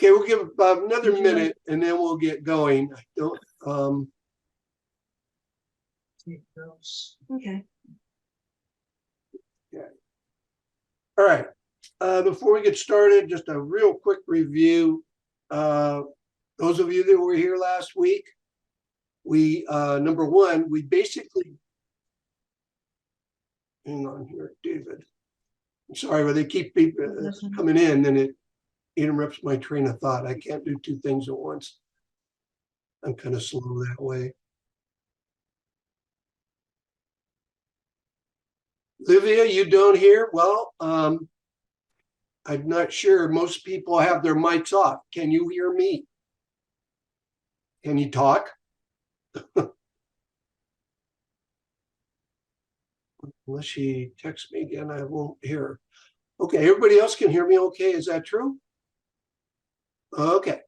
Okay, we'll give about another minute and then we'll get going. I don't, Okay. all right. Before we get started, just a real quick review. Those of you that were here last week, we, number one, we basically, hang on here, David. I'm sorry, but they keep coming in and it interrupts my train of thought. I can't do two things at once. I'm kind of slow that way. Livia, you don't hear? Well, I'm not sure. Most people have their mics off. Can you hear me? Can you talk? Unless she texts me again, I won't hear her. Okay, everybody else can hear me okay. Is that true? Okay.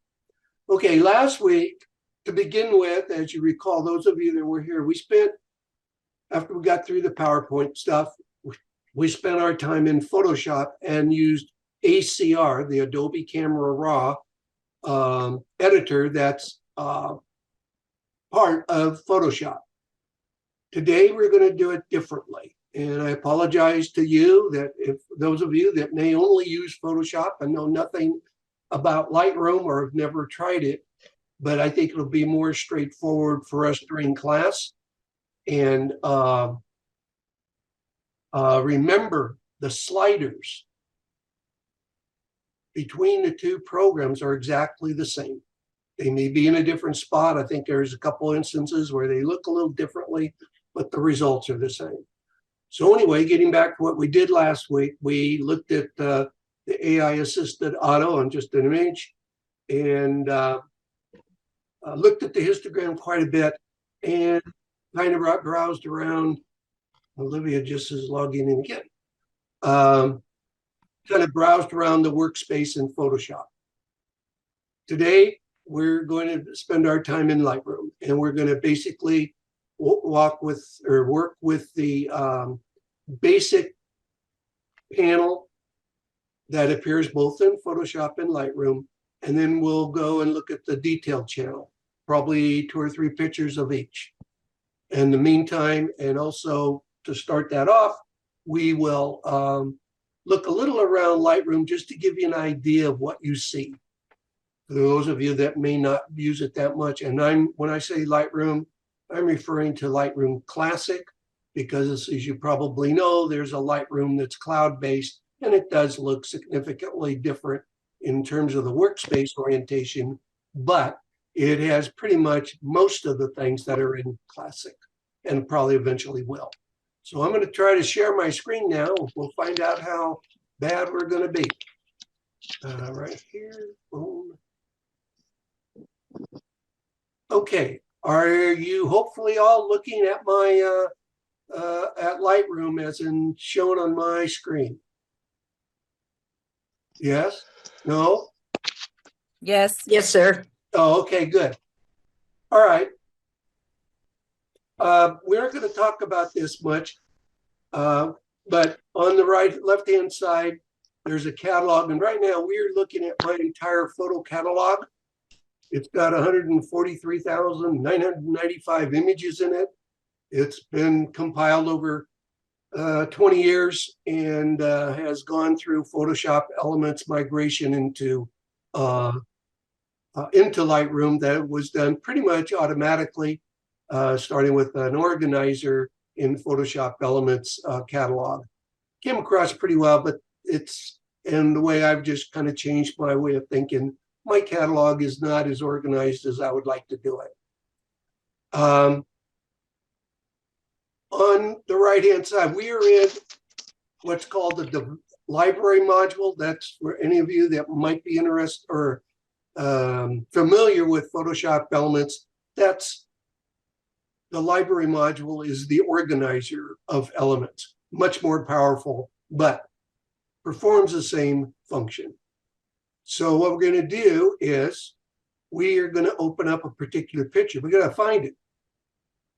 Okay, last week, to begin with, as you recall, those of you that were here, we spent, after we got through the PowerPoint stuff, we spent our time in Photoshop and used ACR, the Adobe Camera Raw editor that's part of Photoshop. Today, we're going to do it differently. And I apologize to you that if those of you that may only use Photoshop and know nothing about Lightroom or have never tried it, but I think it'll be more straightforward for us during class. And remember, the sliders between the two programs are exactly the same. They may be in a different spot. I think there's a couple instances where they look a little differently, but the results are the same. So anyway, getting back to what we did last week, we looked at the AI-assisted auto on just an image and looked at the histogram quite a bit and kind of browsed around. Olivia just is logging in again. Kind of browsed around the workspace in Photoshop. Today, we're going to spend our time in Lightroom, and we're going to basically work with the basic panel that appears both in Photoshop and Lightroom, and then we'll go and look at the detailed channel, probably 2 or 3 pictures of each. In the meantime, and also to start that off, we will look a little around Lightroom just to give you an idea of what you see. For those of you that may not use it that much, and when I say Lightroom, I'm referring to Lightroom Classic, because as you probably know, there's a Lightroom that's cloud-based, and it does look significantly different in terms of the workspace orientation, but it has pretty much most of the things that are in Classic, and probably eventually will. So I'm going to try to share my screen now. We'll find out how bad we're going to be. Right here. Boom. Okay. Are you hopefully all looking at my at Lightroom as in shown on my screen? Yes? No? Yes. Yes, sir. Oh, okay, good. All right. We aren't going to talk about this much, but on the left-hand side, there's a catalog. And right now we're looking at my entire photo catalog. It's got 143,995 images in it. It's been compiled over 20 years and has gone through Photoshop Elements migration into Lightroom. That was done pretty much automatically, starting with an organizer in Photoshop Elements catalog. Came across pretty well, but and the way I've just kind of changed my way of thinking, my catalog is not as organized as I would like to do it. On the right-hand side, we are in what's called the library module. That's for any of you that might be interested or familiar with Photoshop Elements. That's the library module is the organizer of elements, much more powerful, but performs the same function. So what we're going to do is we are going to open up a particular picture. We're going to find it.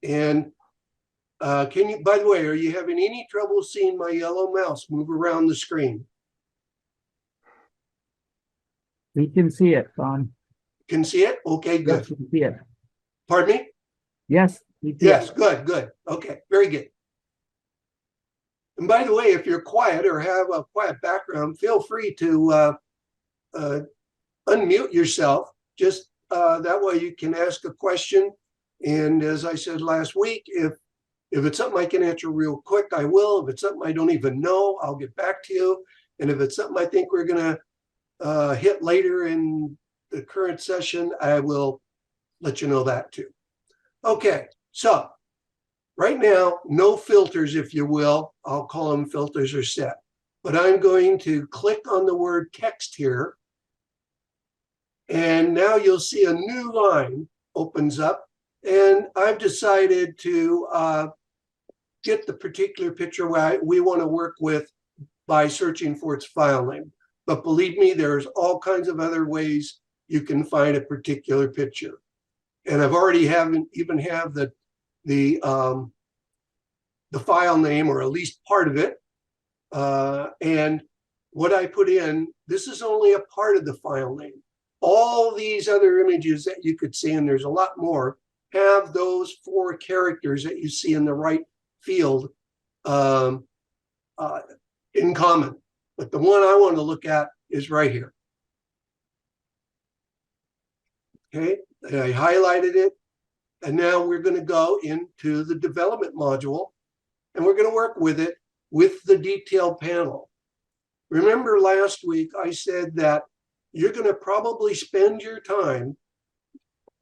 And can you, by the way, are you having any trouble seeing my yellow mouse move around the screen? We can see it, Don. Can see it? Okay, good. Yes, we can see it. Pardon me? Yes. we see Yes, it. good. Okay, very good. And by the way, if you're quiet or have a quiet background, feel free to unmute yourself. Just that way you can ask a question. And as I said last week, if it's something I can answer real quick, I will. If it's something I don't even know, I'll get back to you. And if it's something I think we're going to hit later in the current session, I will let you know that too. Okay, so right now, no filters, if you will. I'll call them filters are set. But I'm going to click on the word text here. And now you'll see a new line opens up. And I've decided to get the particular picture we want to work with by searching for its file name. But believe me, there's all kinds of other ways you can find a particular picture. And I've already even have the file name, or at least part of it. And what I put in, this is only a part of the file name. All these other images that you could see, and there's a lot more, have those 4 characters that you see in the right field in common. But the one I want to look at is right here. Okay, and I highlighted it. And now we're going to go into the development module, and we're going to work with it with the detail panel. Remember last week I said that you're going to probably spend your time,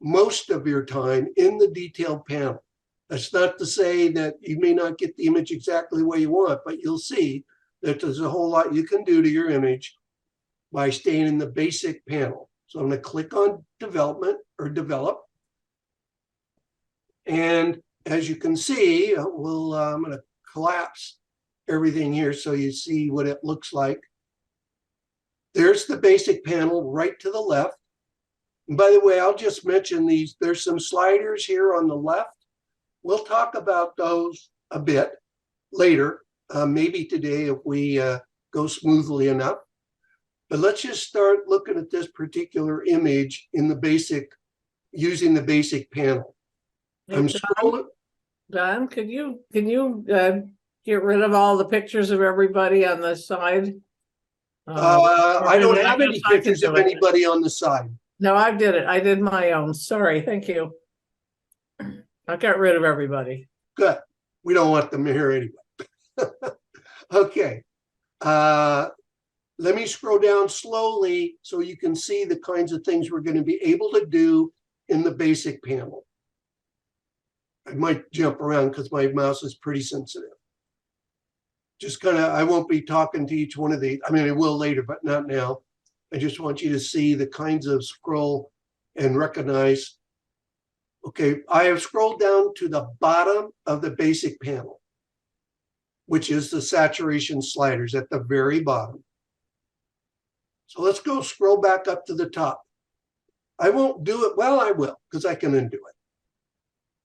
most of your time, in the detail panel. That's not to say that you may not get the image exactly the way you want, but you'll see that there's a whole lot you can do to your image by staying in the basic panel. So I'm going to click on development or develop. And as you can see, I'm going to collapse everything here so you see what it looks like. There's the basic panel right to the left. And by the way, I'll just mention these. There's some sliders here on the left. We'll talk about those a bit later, maybe today if we go smoothly enough. But let's just start looking at this particular image in the basic, using the basic panel. I'm scrolling. Don, can you get rid of all the pictures of everybody on the side? I don't have any pictures of anybody on the side. No, I did it. I did my own. Sorry. Thank you. I got rid of everybody. Good. We don't want them here anyway. Okay. Let me scroll down slowly so you can see the kinds of things we're going to be able to do in the basic panel. I might jump around because my mouse is pretty sensitive. Just kind of, I won't be talking to each one of these. I mean, I will later, but not now. I just want you to see the kinds of scroll and recognize. Okay, I have scrolled down to the bottom of the basic panel, which is the saturation sliders at the very bottom. So let's go scroll back up to the top. I won't do it. Well, I will, because I can undo it.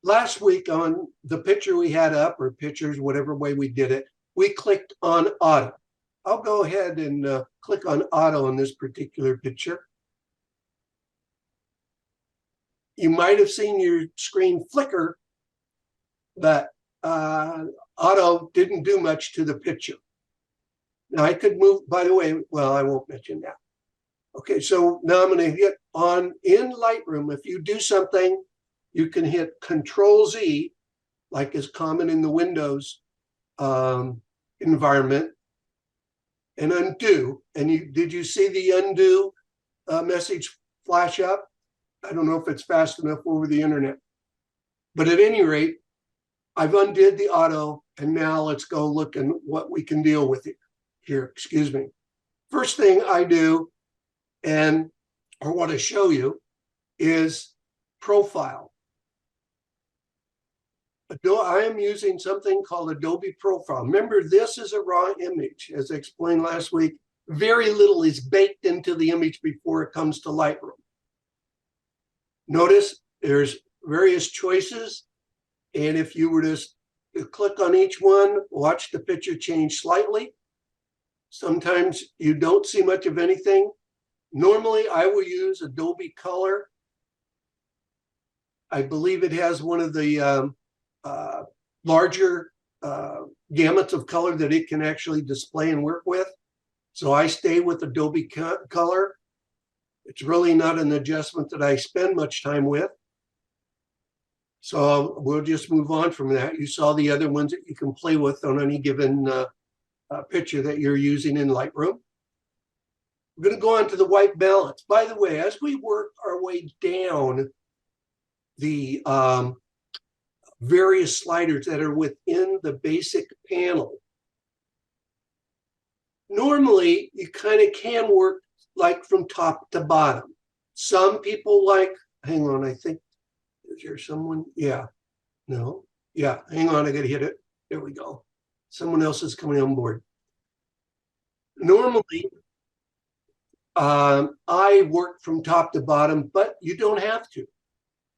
Last week on the picture we had up, or pictures, whatever way we did it, we clicked on auto. I'll go ahead and click on auto in this particular picture. You might have seen your screen flicker, but auto didn't do much to the picture. Now I could move, by the way, well, I won't mention that. Okay, so now I'm going to hit on in Lightroom. If you do something, you can hit Control-Z, like is common in the Windows environment, and undo. And did you see the undo message flash up? I don't know if it's fast enough over the internet. But at any rate, I've undid the auto, and now let's go look at what we can deal with here. Excuse me. First thing I do, and I want to show you, is profile. I am using something called Adobe Profile. Remember, this is a raw image. As I explained last week, very little is baked into the image before it comes to Lightroom. Notice there's various choices. And if you were to click on each one, watch the picture change slightly. Sometimes you don't see much of anything. Normally, I will use Adobe Color. I believe it has one of the larger gamuts of color that it can actually display and work with. So I stay with Adobe Color. It's really not an adjustment that I spend much time with. So we'll just move on from that. You saw the other ones that you can play with on any given picture that you're using in Lightroom. We're going to go on to the white balance. By the way, as we work our way down the various sliders that are within the basic panel, normally you kind of can work like from top to bottom. Some people like, hang on, I think, is there someone? Yeah, no, yeah, hang on, I got to hit it. There we go. Someone else is coming on board. Normally, I work from top to bottom, but you don't have to.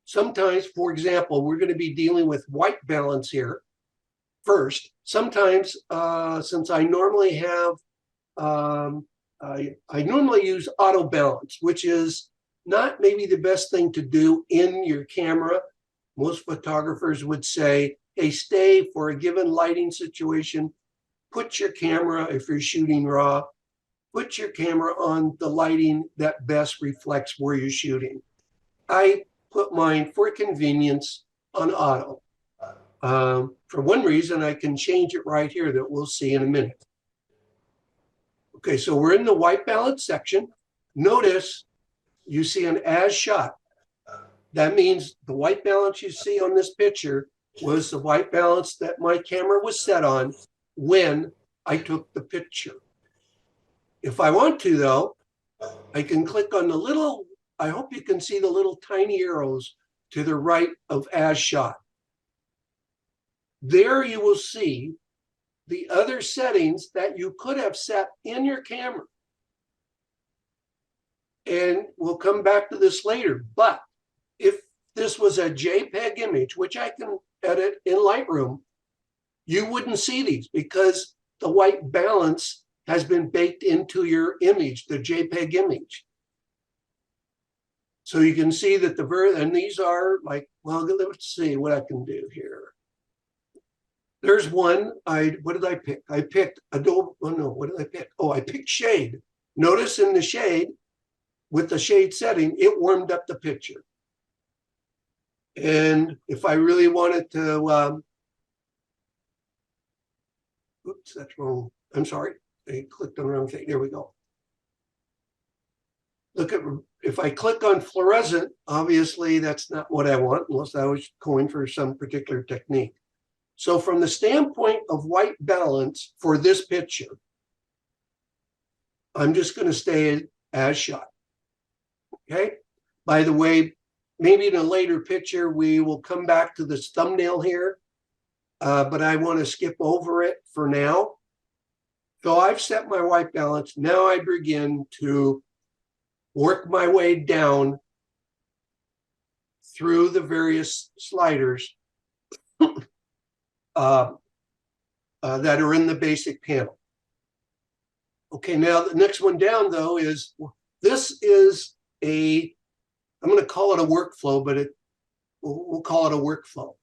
Sometimes, for example, we're going to be dealing with white balance here first. Sometimes, since I normally have, I normally use auto balance, which is not maybe the best thing to do in your camera. Most photographers would say, hey, stay for a given lighting situation, put your camera, if you're shooting raw, put your camera on the lighting that best reflects where you're shooting. I put mine for convenience on auto. For one reason, I can change it right here that we'll see in a minute. Okay, so we're in the white balance section. Notice you see an as shot. That means the white balance you see on this picture was the white balance that my camera was set on when I took the picture. If I want to, though, I can click on the little, I hope you can see the little tiny arrows to the right of as shot. There you will see the other settings that you could have set in your camera. And we'll come back to this later. But if this was a JPEG image, which I can edit in Lightroom, you wouldn't see these because the white balance has been baked into your image, the JPEG image. So you can see that and these are like, well, let's see what I can do here. There's one, what did I pick? I picked Adobe, oh no, what did I pick? Oh, I picked shade. Notice in the shade, with the shade setting, it warmed up the picture. And if I really wanted to, oops, that's wrong. I'm sorry. I clicked on the wrong thing. There we go. Look at, if I click on fluorescent, obviously that's not what I want unless I was going for some particular technique. So from the standpoint of white balance for this picture, I'm just going to stay as shot. Okay. By the way, maybe in a later picture, we will come back to this thumbnail here, but I want to skip over it for now. So I've set my white balance. Now I begin to work my way down through the various sliders that are in the basic panel. Okay, now the next one down though is, this is a, I'm going to call it a workflow, but we'll call it a workflow.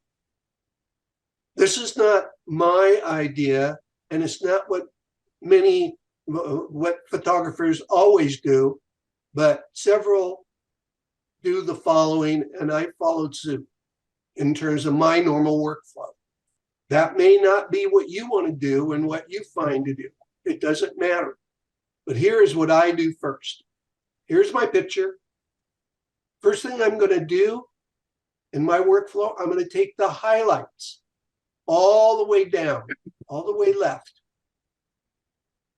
This is not my idea, and it's not what photographers always do, but several do the following, and I followed suit in terms of my normal workflow. That may not be what you want to do and what you find to do. It doesn't matter. But here is what I do first. Here's my picture. First thing I'm going to do in my workflow, I'm going to take the highlights all the way down, all the way left.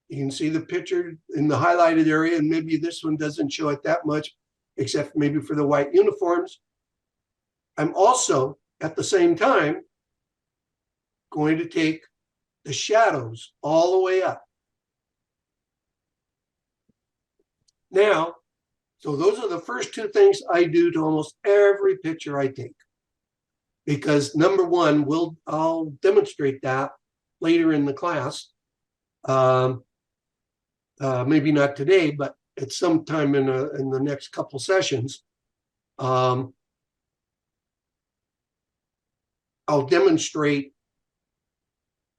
You can see the picture in the highlighted area, and maybe this one doesn't show it that much, except maybe for the white uniforms. I'm also, at the same time, going to take the shadows all the way up. Now, so those are the first two things I do to almost every picture I take. Because number one, I'll demonstrate that later in the class. Maybe not today, but at some time in the next couple sessions, I'll demonstrate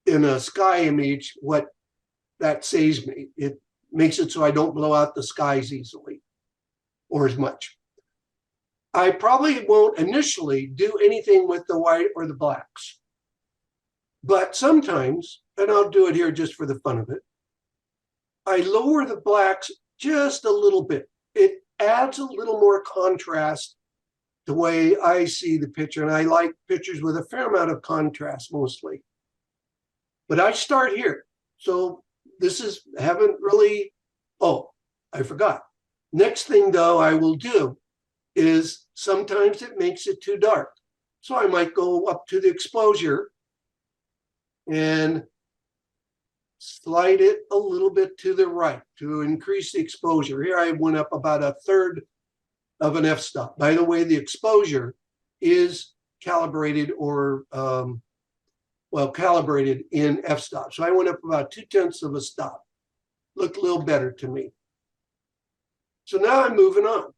in a sky image what that saves me. It makes it so I don't blow out the skies easily or as much. I probably won't initially do anything with the white or the blacks, but sometimes, and I'll do it here just for the fun of it, I lower the blacks just a little bit. It adds a little more contrast the way I see the picture, and I like pictures with a fair amount of contrast mostly. But I start here. So this is, haven't really, oh, I forgot. Next thing though I will do is sometimes it makes it too dark. So I might go up to the exposure and slide it a little bit to the right to increase the exposure. Here I went up about a third of an f-stop. By the way, the exposure is calibrated or calibrated in f-stop. So I went up about 2/10 of a stop. Looked a little better to me. So now I'm moving on.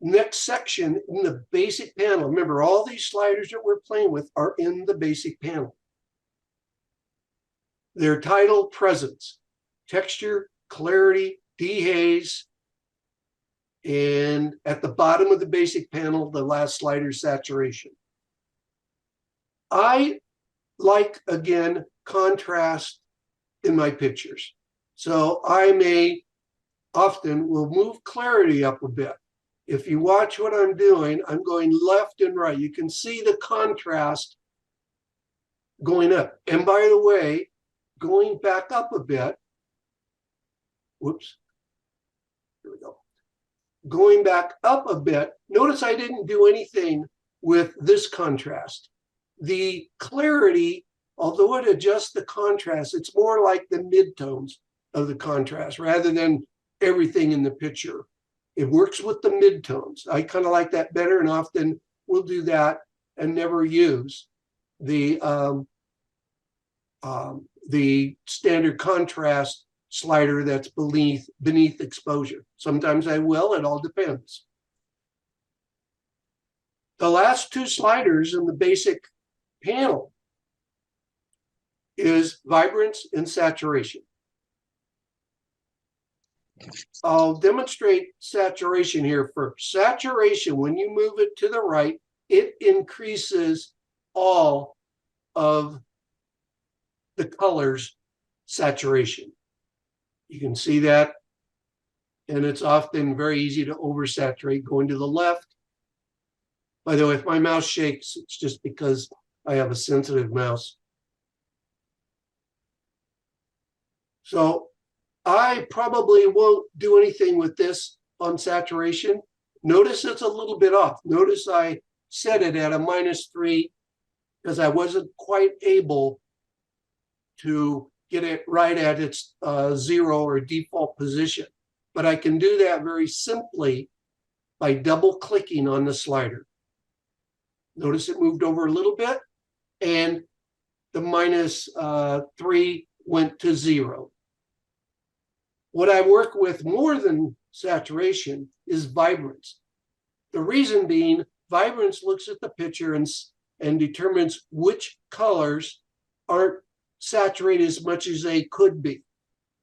Next section in the basic panel. Remember, all these sliders that we're playing with are in the basic panel. They're titled Presence, Texture, Clarity, Dehaze, and at the bottom of the basic panel, the last slider, Saturation. I like, again, contrast in my pictures. So I often will move clarity up a bit. If you watch what I'm doing, I'm going left and right. You can see the contrast going up. And by the way, going back up a bit, whoops, here we go. Going back up a bit, notice I didn't do anything with this contrast. The clarity, although it adjusts the contrast, it's more like the midtones of the contrast rather than everything in the picture. It works with the midtones. I kind of like that better, and often we'll do that and never use the standard contrast slider that's beneath exposure. Sometimes I will, it all depends. The last two sliders in the basic panel is vibrance and saturation. I'll demonstrate saturation here first. Saturation, when you move it to the right, it increases all of the colors saturation. You can see that, and it's often very easy to oversaturate going to the left. By the way, if my mouse shakes, it's just because I have a sensitive mouse. So I probably won't do anything with this on saturation. Notice it's a little bit off. Notice I set it at a -3 because I wasn't quite able to get it right at its 0 or default position. But I can do that very simply by double clicking on the slider. Notice it moved over a little bit and the -3 went to 0. What I work with more than saturation is vibrance. The reason being, vibrance looks at the picture and determines which colors aren't saturated as much as they could be.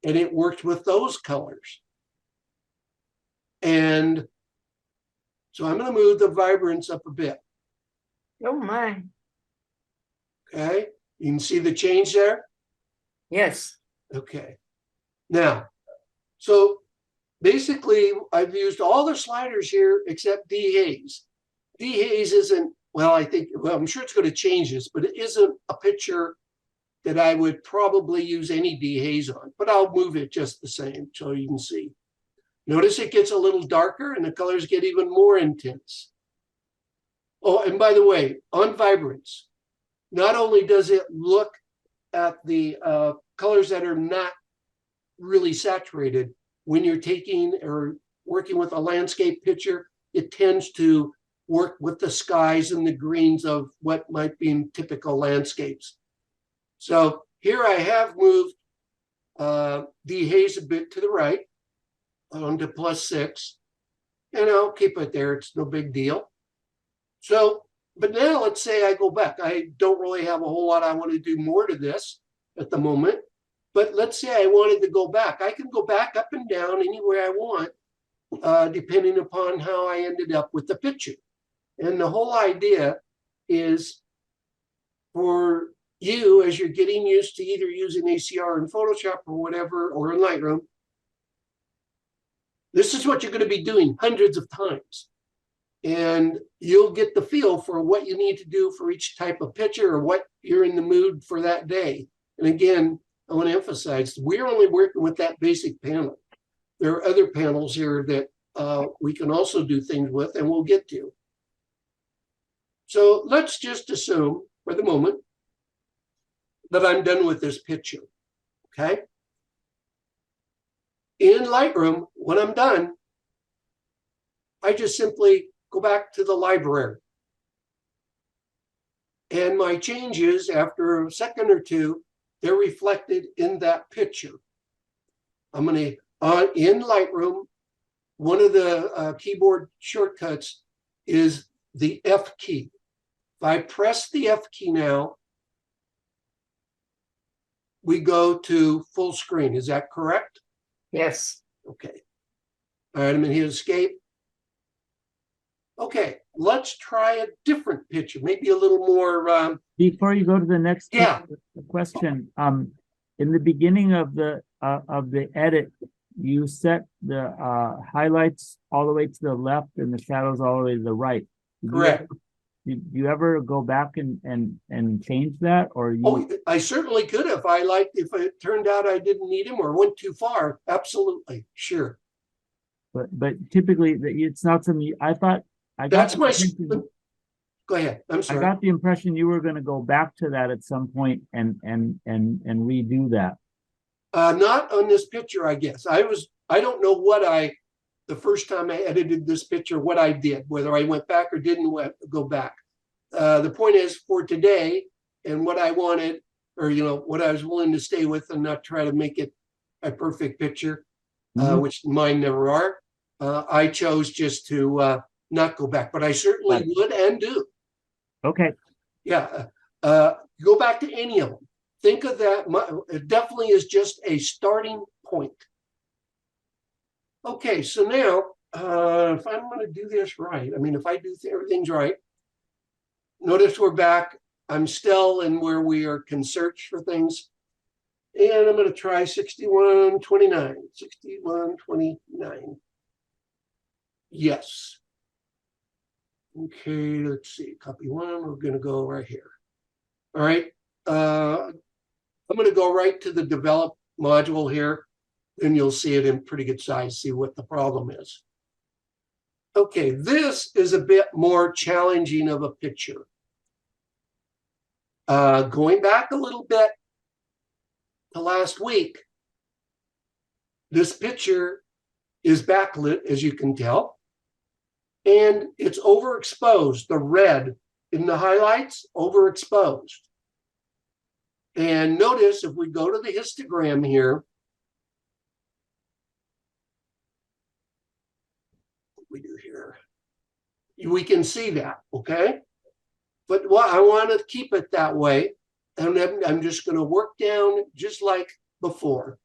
And it worked with those colors. And so I'm going to move the vibrance up a bit. Oh my. Okay, you can see the change there? Yes. Okay. Now, so basically I've used all the sliders here except dehaze. Dehaze isn't, well, I'm sure it's going to change this, but it isn't a picture that I would probably use any dehaze on, but I'll move it just the same so you can see. Notice it gets a little darker and the colors get even more intense. Oh, and by the way, on vibrance, not only does it look at the colors that are not really saturated, when you're taking or working with a landscape picture, it tends to work with the skies and the greens of what might be in typical landscapes. So here I have moved dehaze a bit to the right onto +6, and I'll keep it there. It's no big deal. So, but now let's say I go back. I don't really have a whole lot I want to do more to this at the moment, but let's say I wanted to go back. I can go back up and down anywhere I want, depending upon how I ended up with the picture. And the whole idea is for you, as you're getting used to either using ACR in Photoshop or whatever, or in Lightroom, this is what you're going to be doing hundreds of times. And you'll get the feel for what you need to do for each type of picture or what you're in the mood for that day. And again, I want to emphasize, we're only working with that basic panel. There are other panels here that we can also do things with, and we'll get to. So let's just assume for the moment that I'm done with this picture, okay? In Lightroom, when I'm done, I just simply go back to the library. And my changes, after a second or two, they're reflected in that picture. I'm going to, in Lightroom, one of the keyboard shortcuts is the F key. If I press the F key now, we go to full screen. Is that correct? Yes. Okay. All right, I'm going to hit escape. Okay, let's try a different picture, maybe a little more. Before you go to the next Yeah. question, in the beginning of the edit, you set the highlights all the way to the left and the shadows all the way to the right. Correct. Did you ever go back and change that, or you? Oh, I certainly could have. If it turned out I didn't need him or went too far. Absolutely, sure. But typically, it's not something. I thought. That's my. Go ahead. I'm I sorry. got the impression you were going to go back to that at some point and redo that. Not on this picture, I guess. I don't know the first time I edited this picture, what I did, whether I went back or didn't go back. The point is, for today and what I wanted, or what I was willing to stay with and not try to make it a perfect picture, which mine never are. I chose just to not go back, but I certainly would and do. Okay. Yeah. Go back to any of them. Think of that. It definitely is just a starting point. Okay, so now, if I'm going to do this right, I mean, if I do everything's right, notice we're back. I'm still in where we can search for things. And I'm going to try 6129. 6129. Yes. Okay, let's see. Copy one. We're going to go right here. All right. I'm going to go right to the develop module here. Then you'll see it in pretty good size, see what the problem is. Okay, this is a bit more challenging of a picture. Going back a little bit to last week, this picture is backlit, as you can tell, and it's overexposed. The red in the highlights, overexposed. And notice if we go to the histogram here, what we do here, we can see that, okay? But I want to keep it that way. And I'm just going to work down just like before,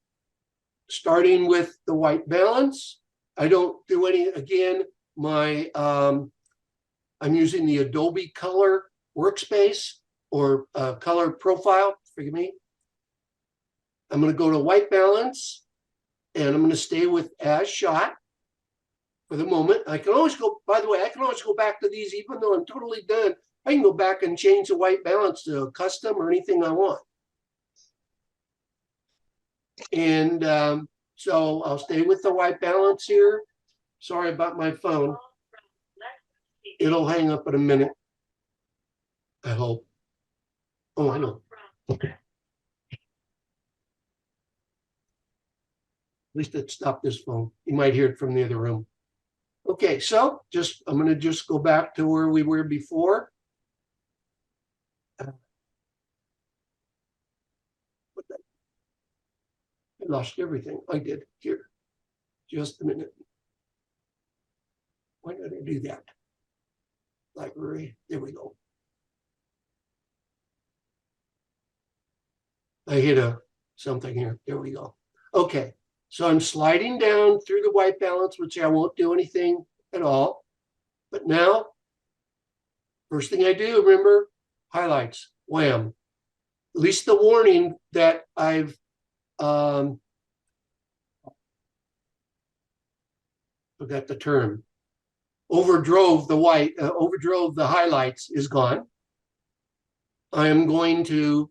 starting with the white balance. I don't do any, again, I'm using the Adobe Color Workspace or Color Profile, forgive me. I'm going to go to white balance and I'm going to stay with as shot for the moment. I can always go, by the way, I can always go back to these even though I'm totally done. I can go back and change the white balance to a custom or anything I want. And so I'll stay with the white balance here. Sorry about my phone. It'll hang up in a minute, I hope. Oh, I know. Okay. At least it stopped this phone. You might hear it from the other room. Okay, so I'm going to just go back to where we were before. I lost everything. I did. Here. Just a minute. Why did I do that? Library. There we go. I hit something here. There we go. Okay. So I'm sliding down through the white balance, which I won't do anything at all. But now, first thing I do, remember, highlights. Wham. At least the warning that I've forgot the term. Overdrove the highlights is gone. I am going to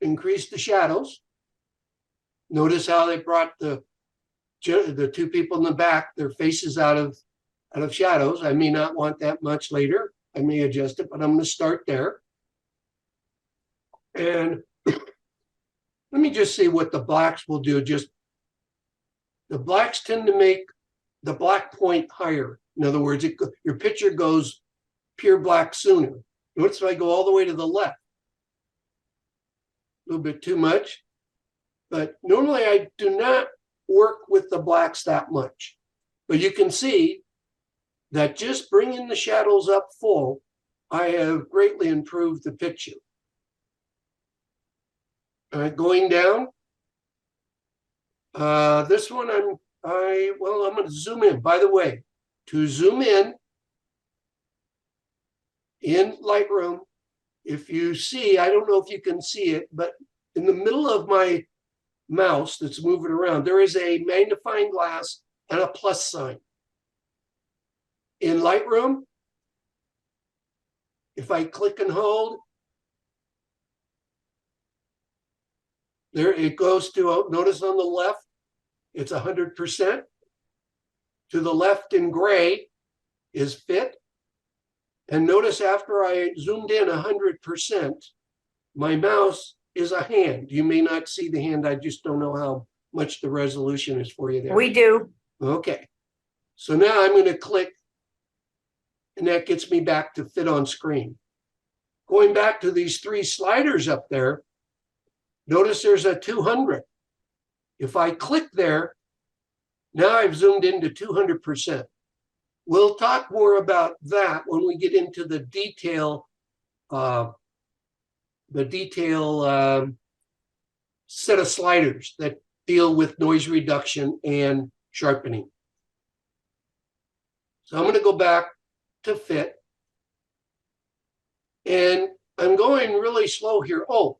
increase the shadows. Notice how they brought the two people in the back, their faces out of shadows. I may not want that much later. I may adjust it, but I'm going to start there. And let me just see what the blacks will do. Just the blacks tend to make the black point higher. In other words, your picture goes pure black sooner. Notice if I go all the way to the left. A little bit too much. But normally I do not work with the blacks that much. But you can see that just bringing the shadows up full, I have greatly improved the picture. All right, going down. This one I'm going to zoom in. By the way, to zoom in Lightroom, if you see, I don't know if you can see it, but in the middle of my mouse that's moving around, there is a magnifying glass and a plus sign. In Lightroom, if I click and hold, there it goes to, notice on the left, it's 100%. To the left in gray is fit. And notice after I zoomed in 100%, my mouse is a hand. You may not see the hand. I just don't know how much the resolution is for you there. We do. Okay. So now I'm going to click, and that gets me back to fit on screen. Going back to these three sliders up there, notice there's a 200. If I click there, now I've zoomed into 200%. We'll talk more about that when we get into the detail set of sliders that deal with noise reduction and sharpening. So I'm going to go back to fit. And I'm going really slow here. Oh,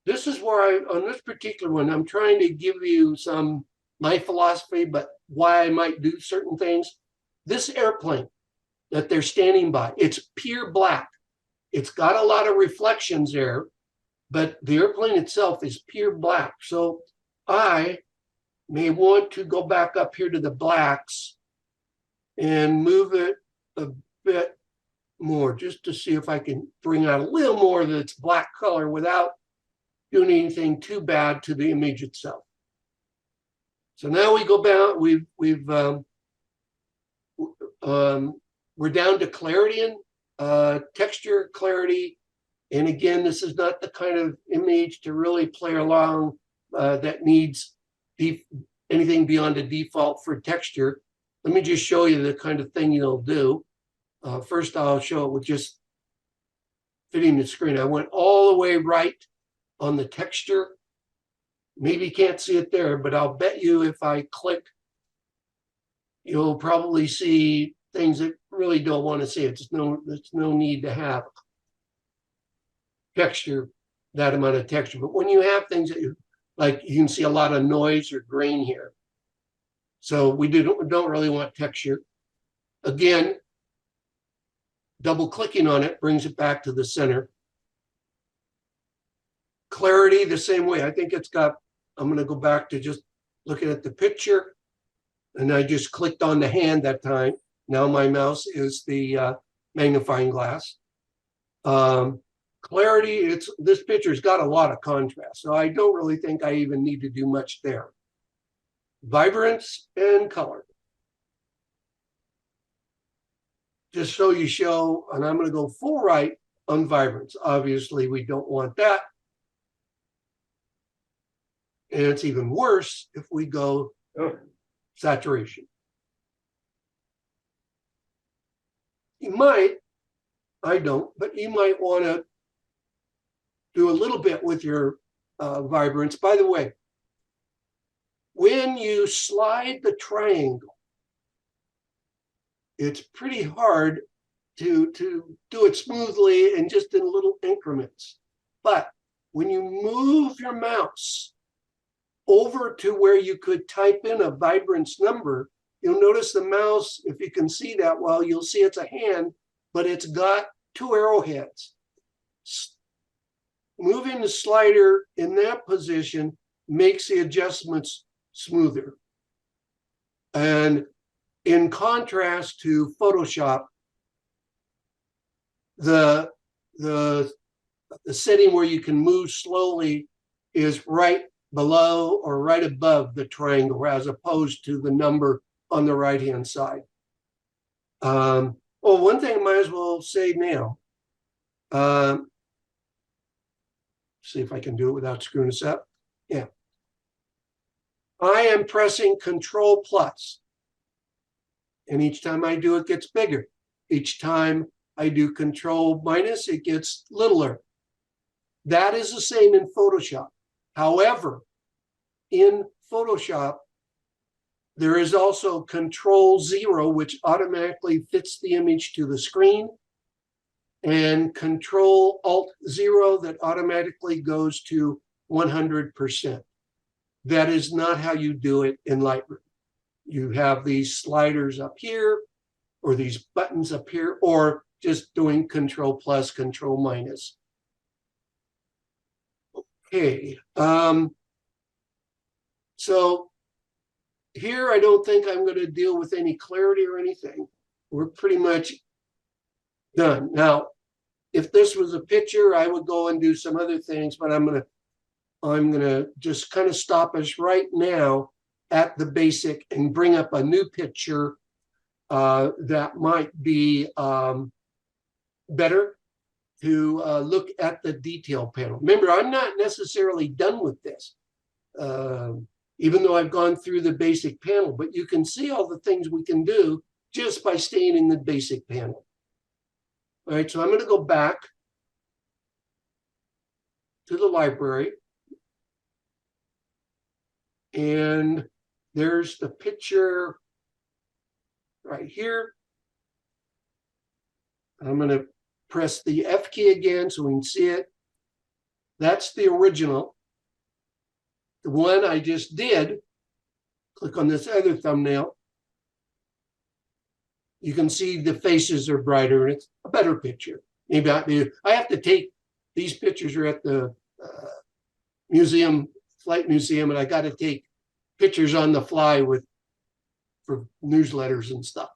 this is where on this particular one, I'm trying to give you my philosophy, but why I might do certain things. This airplane that they're standing by, it's pure black. It's got a lot of reflections there, but the airplane itself is pure black. So I may want to go back up here to the blacks and move it a bit more just to see if I can bring out a little more of its black color without doing anything too bad to the image itself. So now we go down, we're down to clarity and texture, clarity. And again, this is not the kind of image to really play along that needs anything beyond a default for texture. Let me just show you the kind of thing you'll do. First, I'll show it with just fitting the screen. I went all the way right on the texture. Maybe you can't see it there, but I'll bet you if I click, you'll probably see things that really don't want to see it. There's no need to have texture, that amount of texture. But when you have things that like you can see a lot of noise or grain here. So we don't really want texture. Again, double clicking on it brings it back to the center. Clarity, the same way. I think it's got, I'm going to go back to just looking at the picture. And I just clicked on the hand that time. Now my mouse is the magnifying glass. Clarity, this picture's got a lot of contrast. So I don't really think I even need to do much there. Vibrance and color. Just so you show, and I'm going to go full right on vibrance. Obviously, we don't want that. And it's even worse if we go Oh, saturation. You might, I don't, but you might want to do a little bit with your vibrance. By the way, when you slide the triangle, it's pretty hard to do it smoothly and just in little increments. But when you move your mouse over to where you could type in a vibrance number, you'll notice the mouse, if you can see that well, you'll see it's a hand, but it's got two arrowheads. Moving the slider in that position makes the adjustments smoother. And in contrast to Photoshop, the setting where you can move slowly is right below or right above the triangle, as opposed to the number on the right-hand side. Well, one thing I might as well say now. See if I can do it without screwing this up. Yeah. I am pressing Control+. And each time I do, it gets bigger. Each time I do Control-, it gets littler. That is the same in Photoshop. However, in Photoshop, there is also Control-0, which automatically fits the image to the screen, and Control-Alt-0 that automatically goes to 100%. That is not how you do it in Lightroom. You have these sliders up here, or these buttons up here, or just doing Control+, Control-. Okay, so here I don't think I'm going to deal with any clarity or anything. We're pretty much done. Now, if this was a picture, I would go and do some other things, but I'm gonna just kind of stop us right now at the basic and bring up a new picture that might be better to look at the detail panel. Remember, I'm not necessarily done with this, even though I've gone through the basic panel, but you can see all the things we can do just by staying in the basic panel. All right, so I'm going to go back to the library. And there's the picture right here. I'm going to press the F key again so we can see it. That's the original. The one I just did, click on this other thumbnail. You can see the faces are brighter and it's a better picture. Maybe I have to take, these pictures are at the Flight Museum, and I got to take pictures on the fly for newsletters and stuff.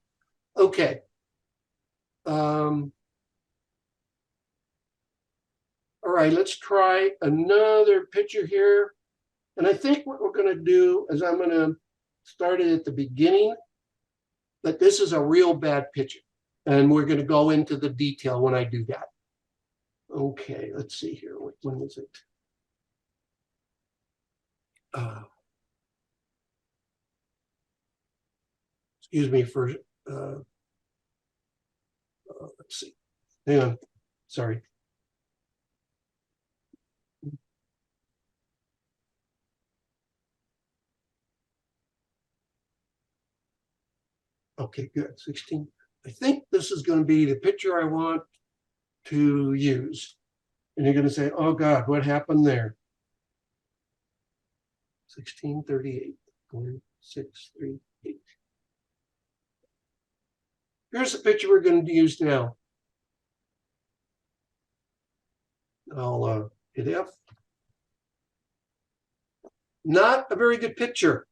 Okay. All right, let's try another picture here. And I think what we're going to do is I'm going to start it at the beginning, but this is a real bad picture. And we're going to go into the detail when I do that. Okay, let's see here. When is it? Excuse me for, let's see. Hang on, sorry. Okay, good, 16. I think this is going to be the picture I want to use. And you're going to say, oh God, what happened there? 1638, 1638. Here's the picture we're going to use now. I'll hit F. Not a very good picture,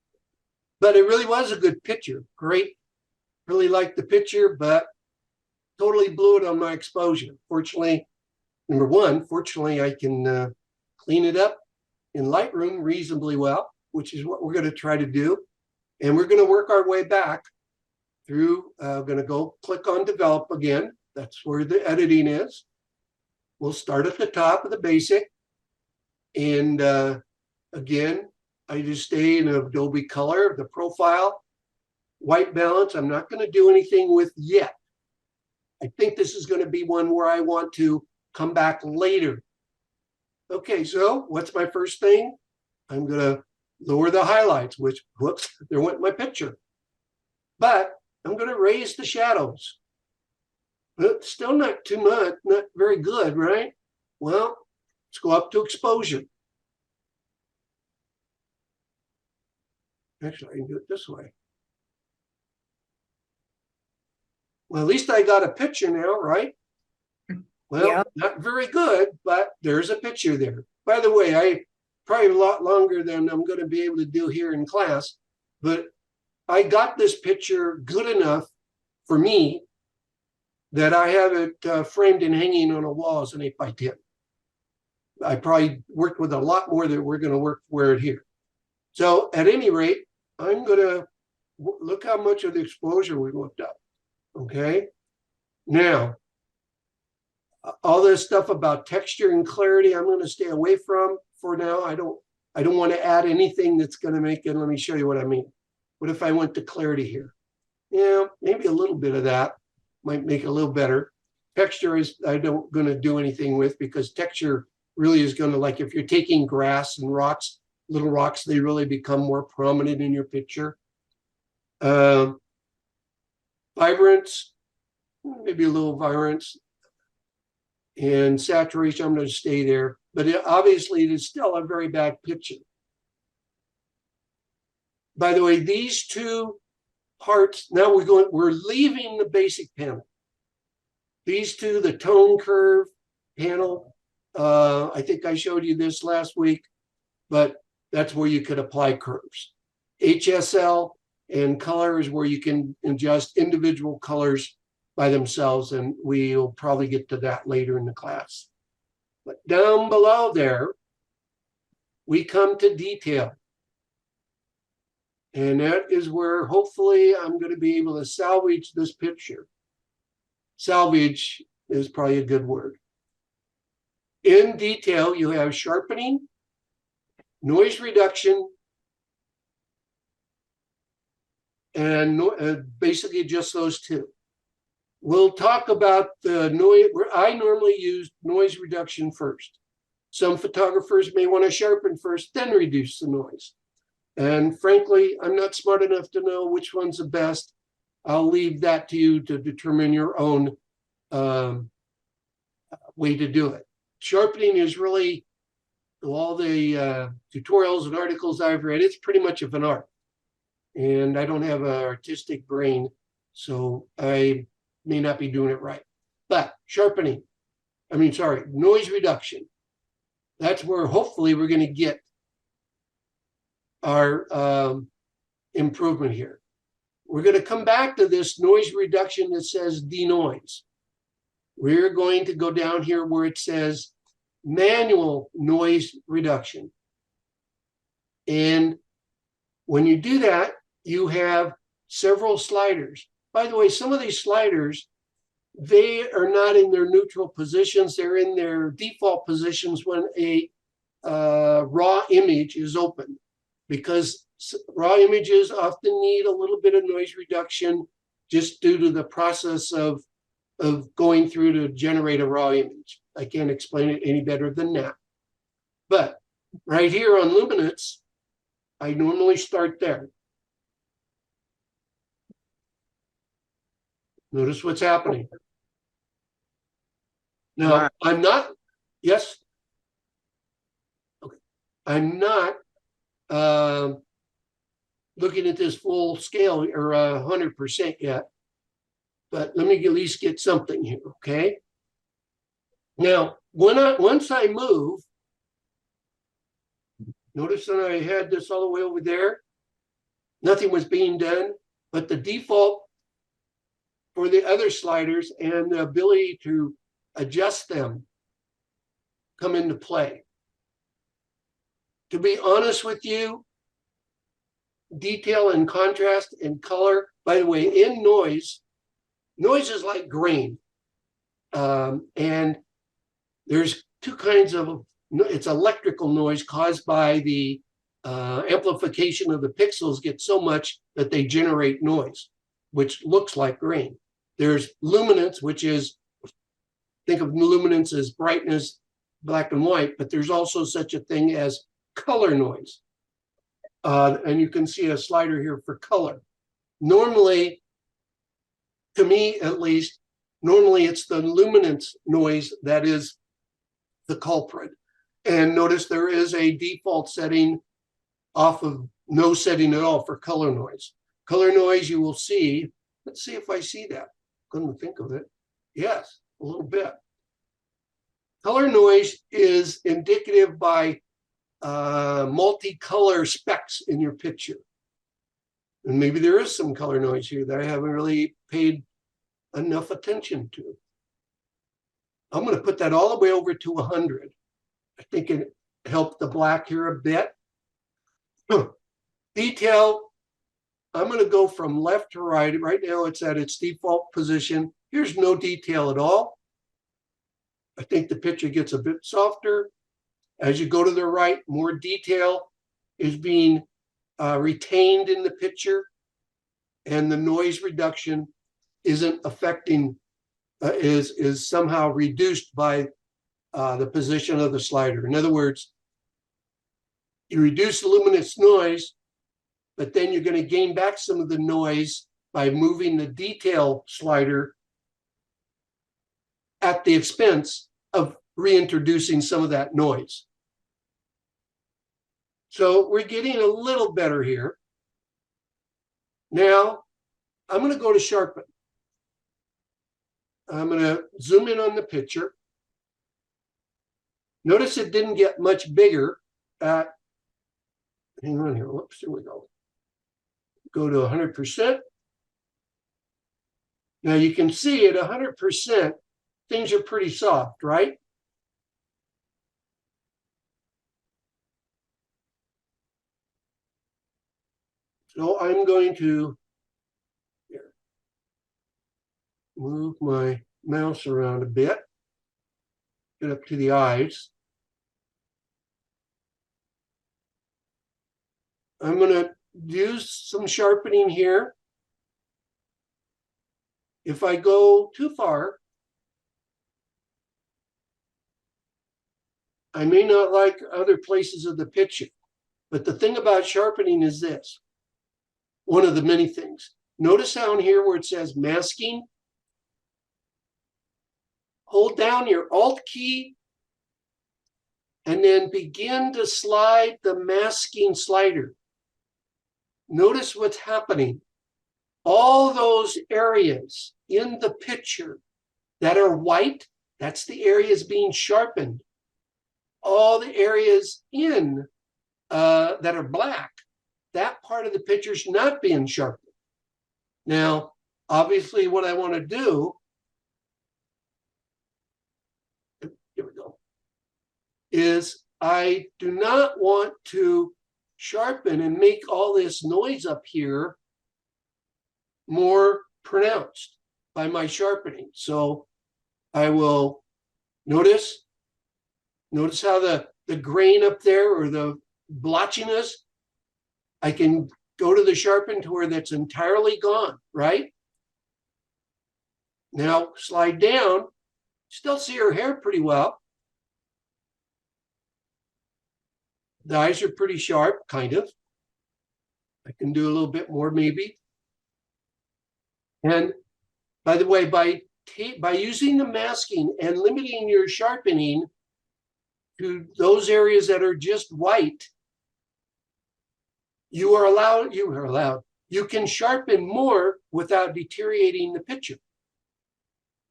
but it really was a good picture. Great. Really liked the picture, but totally blew it on my exposure. Fortunately, number one, fortunately, I can clean it up in Lightroom reasonably well, which is what we're going to try to do. And we're going to work our way back through, going to go click on develop again. That's where the editing is. We'll start at the top of the basic. And again, I just stay in Adobe Color, the profile, white balance. I'm not going to do anything with yet. I think this is going to be one where I want to come back later. Okay, so what's my first thing? I'm going to lower the highlights, which, whoops, there went my picture. But I'm going to raise the shadows. But still not too much, not very good, right? Well, let's go up to exposure. Actually, I can do it this way. Well, at least I got a picture now, right? Well, Yeah. not very good, but there's a picture there. By the way, I probably a lot longer than I'm going to be able to do here in class, but I got this picture good enough for me that I have it framed and hanging on a wall as an 8x10. I probably worked with a lot more that we're going to wear it here. So at any rate, I'm going to look how much of the exposure we looked up. Okay. Now, all this stuff about texture and clarity, I'm going to stay away from for now. I don't want to add anything that's going to make it. Let me show you what I mean. What if I went to clarity here? Yeah, maybe a little bit of that might make it a little better. Texture is I don't going to do anything with because texture really is going to, like if you're taking grass and rocks, little rocks, they really become more prominent in your picture. Vibrance, maybe a little vibrance. And saturation, I'm going to stay there. But obviously, it is still a very bad picture. By the way, these two parts, now we're leaving the basic panel. These two, the tone curve panel, I think I showed you this last week, but that's where you could apply curves. HSL and color is where you can adjust individual colors by themselves, and we'll probably get to that later in the class. But down below there, we come to detail. And that is where hopefully I'm going to be able to salvage this picture. Salvage is probably a good word. In detail, you have sharpening, noise reduction, and basically just those two. We'll talk about the noise. I normally use noise reduction first. Some photographers may want to sharpen first, then reduce the noise. And frankly, I'm not smart enough to know which one's the best. I'll leave that to you to determine your own way to do it. Sharpening is really, all the tutorials and articles I've read, it's pretty much of an art. And I don't have an artistic brain, so I may not be doing it right. But noise reduction. That's where hopefully we're going to get our improvement here. We're going to come back to this noise reduction that says denoise. We're going to go down here where it says manual noise reduction. And when you do that, you have several sliders. By the way, some of these sliders, they are not in their neutral positions. They're in their default positions when a raw image is open, because raw images often need a little bit of noise reduction just due to the process of going through to generate a raw image. I can't explain it any better than that. But right here on luminance, I normally start there. Notice what's happening. Now, I'm not, yes? Okay. I'm not looking at this full scale or 100% yet, but let me at least get something here, okay? Now, once I move, notice that I had this all the way over there. Nothing was being done, but the default for the other sliders and the ability to adjust them come into play. To be honest with you, detail and contrast and color, by the way, in noise is like grain. And there's two kinds of, it's electrical noise caused by the amplification of the pixels gets so much that they generate noise, which looks like grain. There's luminance, which is, think of luminance as brightness, black and white, but there's also such a thing as color noise. And you can see a slider here for color. Normally, to me at least, normally it's the luminance noise that is the culprit. And notice there is a default setting off of no setting at all for color noise. Color noise you will see, let's see if I see that. Couldn't think of it. Yes, a little bit. Color noise is indicative by multicolor specks in your picture. And maybe there is some color noise here that I haven't really paid enough attention to. I'm going to put that all the way over to 100. I think it helped the black here a bit. Detail, I'm going to go from left to right. Right now it's at its default position. Here's no detail at all. I think the picture gets a bit softer. As you go to the right, more detail is being retained in the picture, and the noise reduction isn't affecting, is somehow reduced by the position of the slider. In other words, you reduce the luminous noise, but then you're going to gain back some of the noise by moving the detail slider at the expense of reintroducing some of that noise. So we're getting a little better here. Now, I'm going to go to sharpen. I'm going to zoom in on the picture. Notice it didn't get much bigger at, hang on here, whoops, here we go. Go to 100%. Now you can see at 100%, things are pretty soft, right? So I'm going to move my mouse around a bit, get up to the eyes. I'm going to use some sharpening here. If I go too far, I may not like other places of the picture. But the thing about sharpening is this. One of the many things. Notice down here where it says masking. Hold down your Alt key and then begin to slide the masking slider. Notice what's happening. All those areas in the picture that are white, that's the areas being sharpened. All the areas in that are black, that part of the picture is not being sharpened. Now, obviously what I want to do, here we go, is I do not want to sharpen and make all this noise up here more pronounced by my sharpening. So I will notice how the grain up there or the blotchiness, I can go to the sharpen to where that's entirely gone, right? Now slide down, still see her hair pretty well. The eyes are pretty sharp, kind of. I can do a little bit more maybe. And by the way, by using the masking and limiting your sharpening to those areas that are just white, you can sharpen more without deteriorating the picture.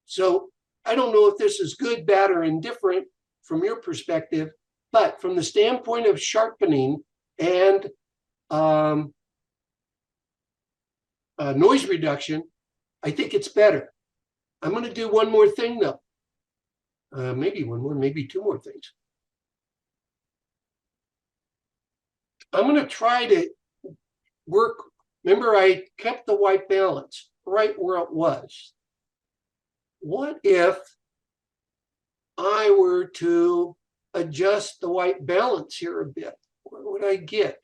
So I don't know if this is good, bad, or indifferent from your perspective, but from the standpoint of sharpening and noise reduction, I think it's better. I'm going to do one more thing though. Maybe one more, maybe two more things. I'm going to try to work. Remember, I kept the white balance right where it was. What if I were to adjust the white balance here a bit? What would I get?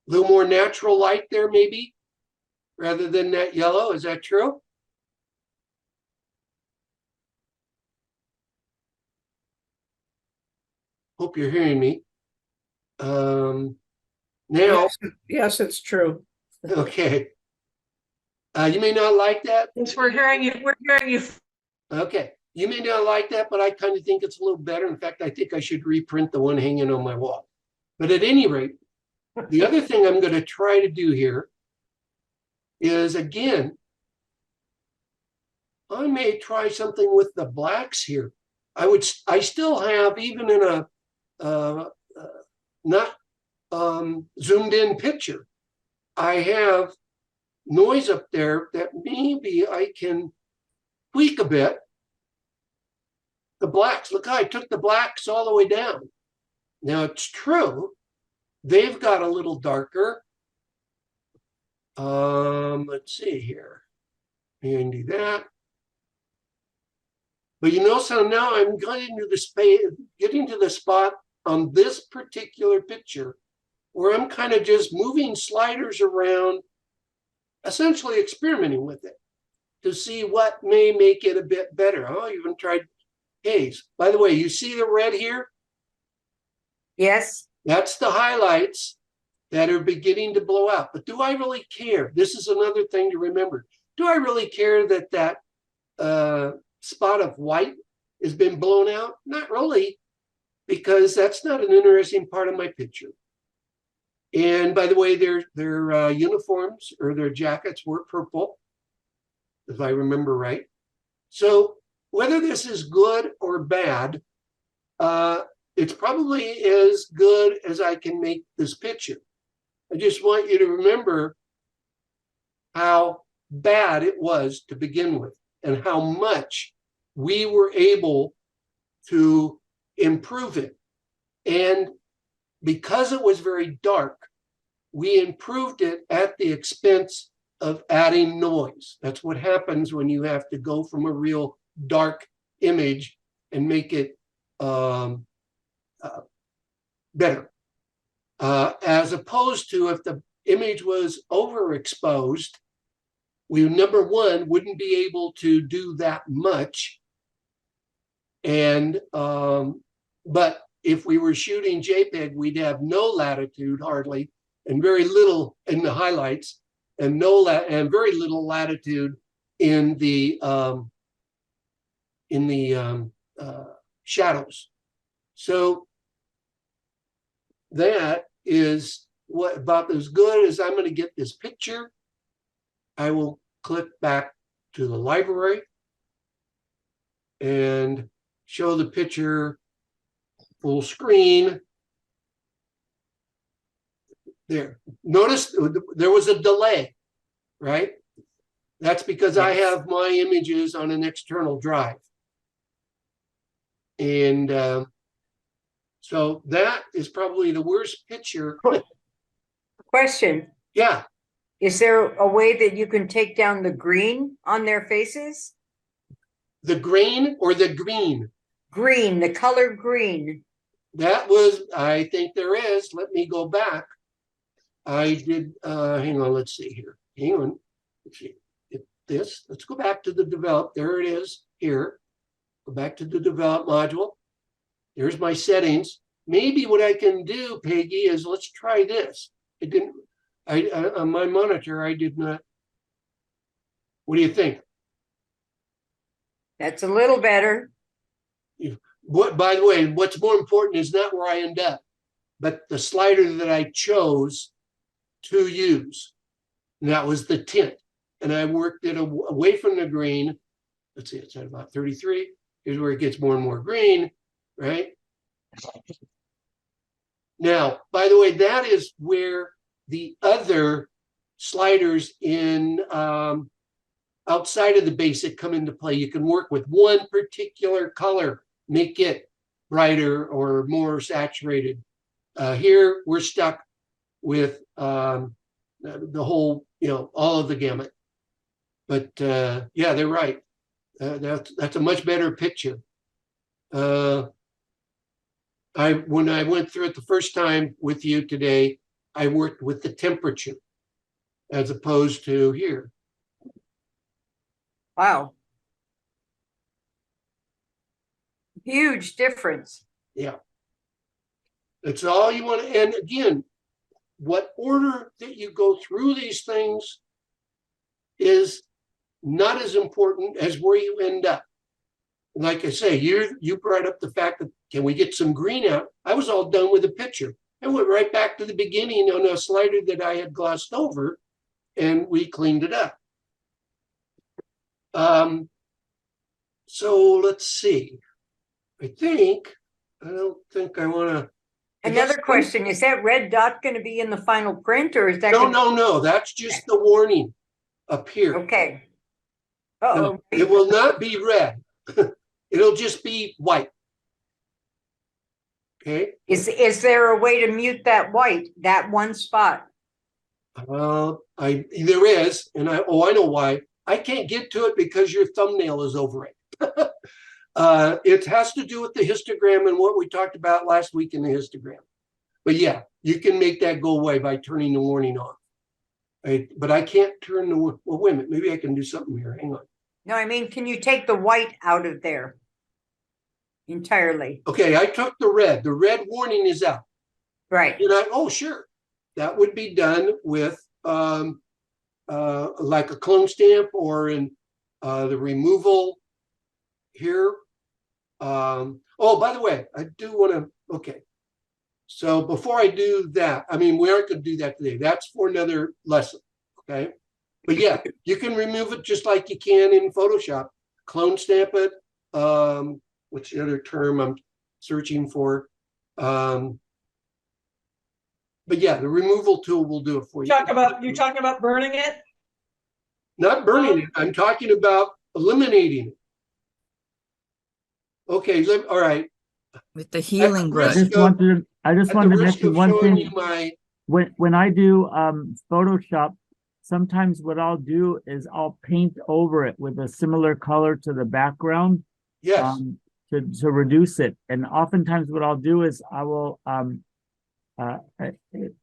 little more natural light there maybe, rather than that yellow. Is that true? Hope you're hearing me. Now, Yes, it's true. okay. You may not like that. Yes, we're hearing you. We're hearing you. Okay. You may not like that, but I kind of think it's a little better. In fact, I think I should reprint the one hanging on my wall. But at any rate, the other thing I'm going to try to do here is, again, I may try something with the blacks here. I still have, even in a not zoomed in picture, I have noise up there that maybe I can tweak a bit. The blacks, look, I took the blacks all the way down. Now it's true, they've got a little darker. Let's see here. And do that. But you know, so now I'm getting to the space, getting to the spot on this particular picture where I'm kind of just moving sliders around, essentially experimenting with it to see what may make it a bit better. I even tried haze. By the way, you see the red here? Yes. That's the highlights that are beginning to blow out. But do I really care? This is another thing to remember. Do I really care that that spot of white has been blown out? Not really, because that's not an interesting part of my picture. And by the way, their uniforms or their jackets were purple, if I remember right. So whether this is good or bad, it's probably as good as I can make this picture. I just want you to remember how bad it was to begin with and how much we were able to improve it. And because it was very dark, we improved it at the expense of adding noise. That's what happens when you have to go from a real dark image and make it better. As opposed to if the image was overexposed, we, number one, wouldn't be able to do that much. And, but if we were shooting JPEG, we'd have no latitude hardly, and very little in the highlights, and very little latitude in the shadows. So that is what about as good as I'm going to get this picture. I will click back to the library and show the picture full screen. There. Notice there was a delay, right? That's because I have my images on an external drive. And so that is probably the worst picture. Question. Yeah. Is there a way that you can take down the green on their faces? The grain or the green? Green, the color green. That was, I think there is. Let me go back. I did, hang on, let's see here. Hang on. Let's see. Let's go back to the develop. There it is here. Go back to the develop module. There's my settings. Maybe what I can do, Peggy, is let's try this. It didn't, on my monitor, I did not. What do you think? That's a little better. What, by the way, what's more important is not where I end up, but the slider that I chose to use. And that was the tint. And I worked it away from the green. Let's see, it's at about 33. Here's where it gets more and more green, right? Now, by the way, that is where the other sliders in outside of the basic come into play. You can work with one particular color, make it brighter or more saturated. Here, we're stuck with the whole, all of the gamut. But yeah, they're right. That's a much better picture. When I went through it the first time with you today, I worked with the temperature as opposed to here. Wow. Huge difference. Yeah. It's all you want to, and again, what order that you go through these things is not as important as where you end up. Like I say, you brought up the fact that can we get some green out? I was all done with the picture. I went right back to the beginning on a slider that I had glossed over, and we cleaned it up. So let's see. I don't think I want to. Another question, is that red dot going to be in the final print or is that? No, that's just the warning up here. Okay. No, Uh-oh. it will not be red. It'll just be white. Okay. Is there a way to mute that white, that one spot? There is, and I know why. I can't get to it because your thumbnail is over it. It has to do with the histogram and what we talked about last week in the histogram. But yeah, you can make that go away by turning the warning off. But I can't turn the, well, wait a minute, maybe I can do something here. Hang on. No, I mean, can you take the white out of there entirely? Okay, I took the red. The red warning is out. Right. Oh, sure. That would be done with like a clone stamp or in the removal here. Oh, by the way, I do want to, okay. So before I do that, I mean, we aren't going to do that today. That's for another lesson, okay? But yeah, you can remove it just like you can in Photoshop. Clone stamp it. What's the other term I'm searching for? But yeah, the removal tool will do it for you. You're talking about burning it? Not burning it. I'm talking about eliminating it. Okay, all right. With the healing brush. I just wanted to mention one thing. When I do Photoshop, sometimes what I'll do is I'll paint over it with a similar color to the background. Yes. To reduce it. And oftentimes what I'll do is I will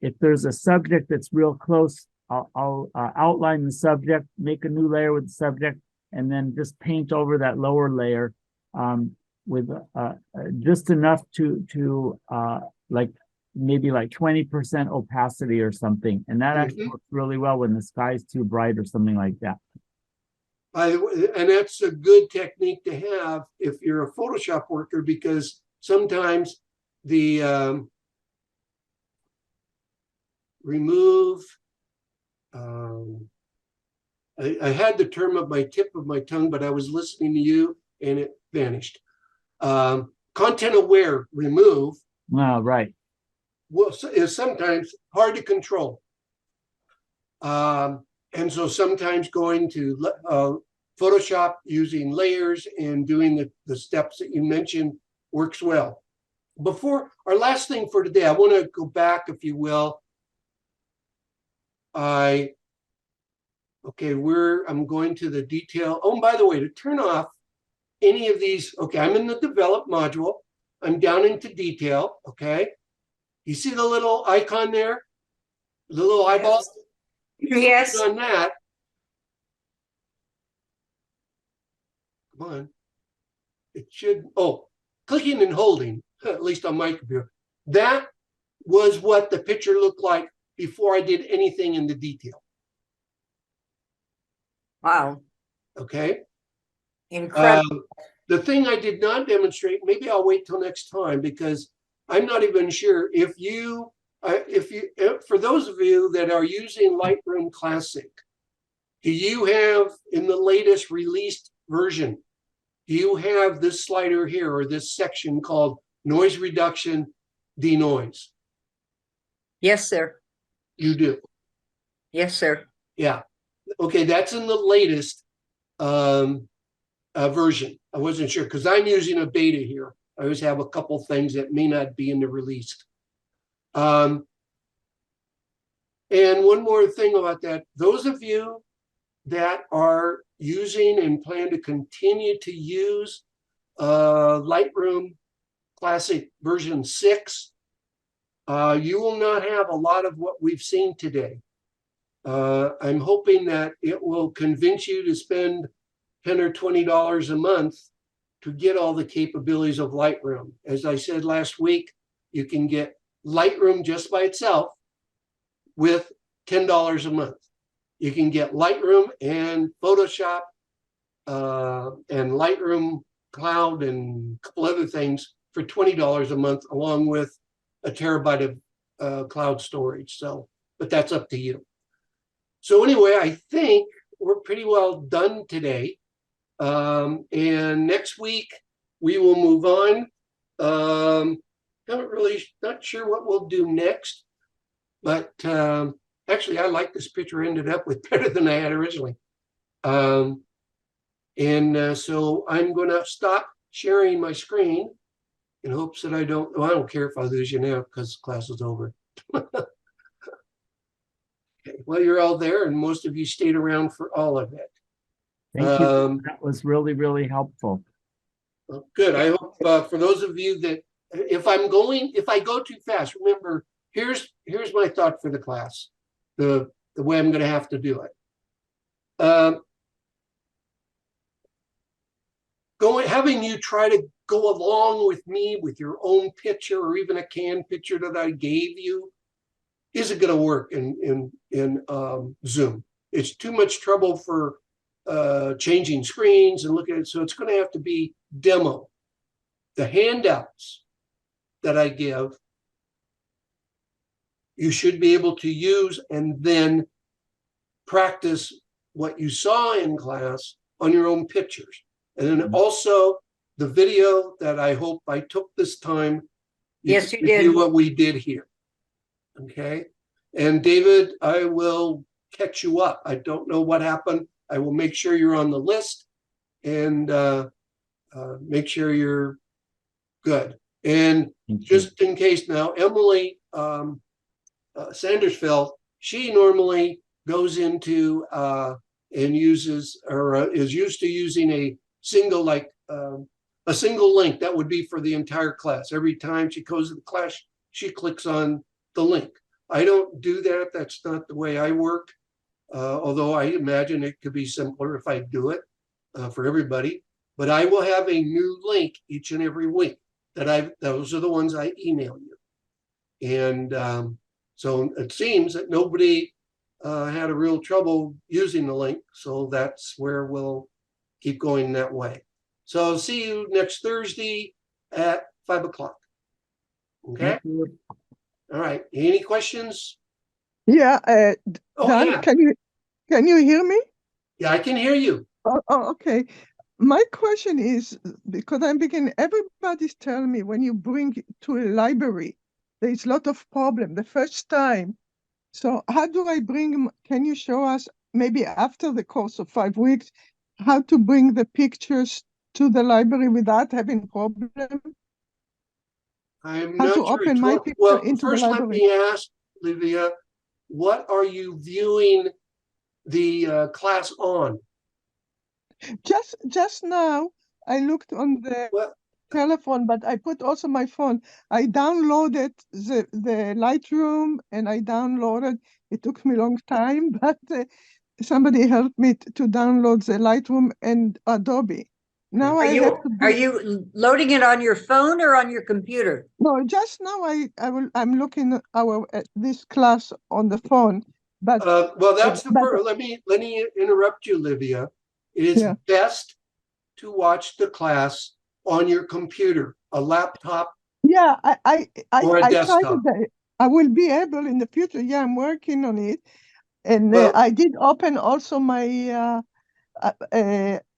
if there's a subject that's real close, I'll outline the subject, make a new layer with the subject, and then just paint over that lower layer with just enough to like maybe like 20% opacity or something. And that actually works really well when the sky's too bright or something like that. And that's a good technique to have if you're a Photoshop worker, because sometimes the remove, I had the term at my tip of my tongue, but I was listening to you and it vanished. Content aware remove. Oh, right. Well, is sometimes hard to control. And so sometimes going to Photoshop using layers and doing the steps that you mentioned works well. Before our last thing for today, I want to go back, if you will. I'm going to the detail. Oh, and by the way, to turn off any of these, okay, I'm in the develop module. I'm down into detail, okay? You see the little icon there? The little eyeball? Yes. On that. Come on. It should, clicking and holding, at least on my computer. That was what the picture looked like before I did anything in the detail. Wow. Okay. Incredible. The thing I did not demonstrate, maybe I'll wait till next time because I'm not even sure if for those of you that are using Lightroom Classic, do you have in the latest released version, do you have this slider here or this section called noise reduction, denoise? Yes, sir. You do. Yes, sir. Yeah. Okay, that's in the latest version. I wasn't sure because I'm using a beta here. I always have a couple things that may not be in the released. And one more thing about that, those of you that are using and plan to continue to use Lightroom Classic version 6, You will not have a lot of what we've seen today. I'm hoping that it will convince you to spend $10 or $20 a month to get all the capabilities of Lightroom. As I said last week, you can get Lightroom just by itself with $10 a month. You can get Lightroom and Photoshop and Lightroom Cloud and a couple other things for $20 a month, along with a terabyte of cloud storage. So, but that's up to you. So anyway, I think we're pretty well done today. And next week we will move on. Not sure what we'll do next, but actually I like this picture ended up with better than I had originally. So I'm going to stop sharing my screen in hopes that I don't care if I lose you now because class is over. Okay, well, you're all there and most of you stayed around for all of it. Thank you. That was really, really helpful. Well, good. I hope for those of you that if I go too fast, remember, here's my thought for the class, the way I'm going to have to do it. Having you try to go along with me with your own picture or even a canned picture that I gave you isn't going to work in Zoom. It's too much trouble for changing screens and looking at it. So it's going to have to be demo. The handouts that I give, you should be able to use and then practice what you saw in class on your own pictures. And then also the video that I hope I took this time. Yes, you can did. do what we did here. Okay. And David, I will catch you up. I don't know what happened. I will make sure you're on the list and make sure you're good. And just in case now, Emily Sandersfeld, she normally goes into and uses or is used to using a single link that would be for the entire class. Every time she goes to the class, she clicks on the link. I don't do that. That's not the way I work. Although I imagine it could be simpler if I do it for everybody. But I will have a new link each and every week those are the ones I email you. And so it seems that nobody had a real trouble using the link. So that's where we'll keep going that way. So I'll see you next Thursday at 5 o'clock. Okay. All right. Any questions? Yeah, Oh, Dan, yeah. can you hear me? Yeah, I can hear you. Oh, okay. My question is, because I'm beginning, everybody's telling me when you bring it to a library, there's a lot of problem the first time. So how do I can you show us maybe after the course of 5 weeks, how to bring the pictures to the library without having problem? I'm How not to sure. open my picture Well, into the first let library? me ask, Livia, what are you viewing the class on? Just now, I looked on the Well, telephone, but I put also my phone. I downloaded the Lightroom and I downloaded, it took me a long time, but somebody helped me to download the Lightroom and Adobe. Now Are I have to are you loading it on your phone or on your computer? no, just now I'm looking at this class on the phone, but well, that's the but first. Let me interrupt you, Livia. It is yeah. best to watch the class on your computer, a laptop, Yeah, or a I tried desktop. it. I will be able in the future. Yeah, I'm working on it. And Well, I did open also my,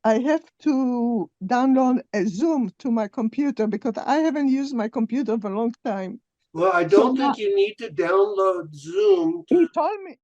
I have to download a Zoom to my computer because I haven't used my computer for a long time. well, I So don't think you need to download Zoom he to told me,